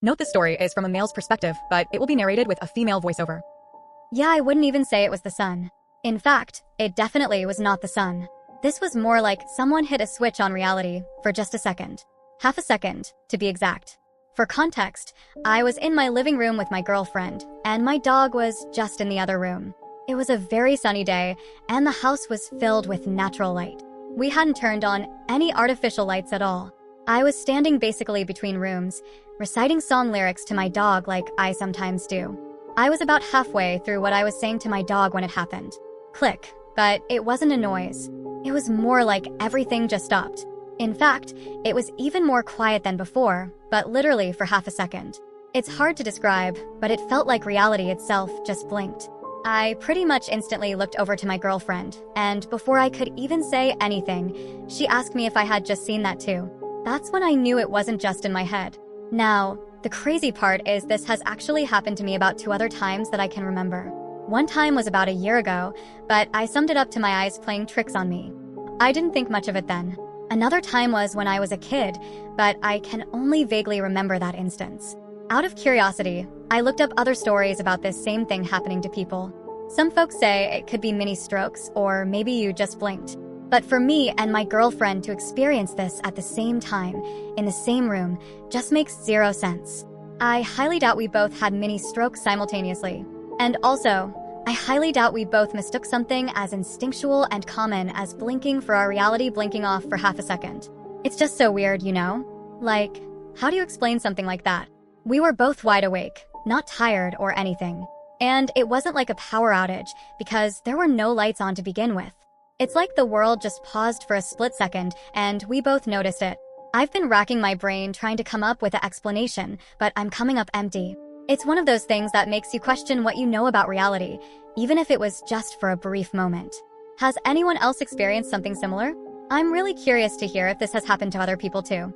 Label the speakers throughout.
Speaker 1: Note this story is from a male's perspective, but it will be narrated with a female voiceover.
Speaker 2: Yeah, I wouldn't even say it was the sun. In fact, it definitely was not the sun. This was more like someone hit a switch on reality for just a second. Half a second, to be exact. For context, I was in my living room with my girlfriend, and my dog was just in the other room. It was a very sunny day, and the house was filled with natural light. We hadn't turned on any artificial lights at all. I was standing basically between rooms, reciting song lyrics to my dog like I sometimes do. I was about halfway through what I was saying to my dog when it happened. Click, but it wasn't a noise. It was more like everything just stopped. In fact, it was even more quiet than before, but literally for half a second. It's hard to describe, but it felt like reality itself just blinked. I pretty much instantly looked over to my girlfriend, and before I could even say anything, she asked me if I had just seen that too. That's when I knew it wasn't just in my head. Now, the crazy part is this has actually happened to me about 2 other times that I can remember. One time was about a year ago, but I summed it up to my eyes playing tricks on me. I didn't think much of it then. Another time was when I was a kid, but I can only vaguely remember that instance. Out of curiosity, I looked up other stories about this same thing happening to people. Some folks say it could be mini strokes, or maybe you just blinked. But for me and my girlfriend to experience this at the same time, in the same room, just makes zero sense. I highly doubt we both had mini strokes simultaneously. And also, I highly doubt we both mistook something as instinctual and common as blinking for our reality blinking off for half a second. It's just so weird, you know? Like, how do you explain something like that? We were both wide awake, not tired or anything. And it wasn't like a power outage, because there were no lights on to begin with. It's like the world just paused for a split second, and we both noticed it. I've been racking my brain trying to come up with an explanation, but I'm coming up empty. It's one of those things that makes you question what you know about reality, even if it was just for a brief moment. Has anyone else experienced something similar? I'm really curious to hear if this has happened to other people too.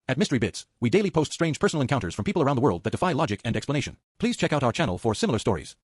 Speaker 3: At Mystery Bits, we daily post strange personal encounters from people around the world that defy logic and explanation. Please check out our channel for similar stories.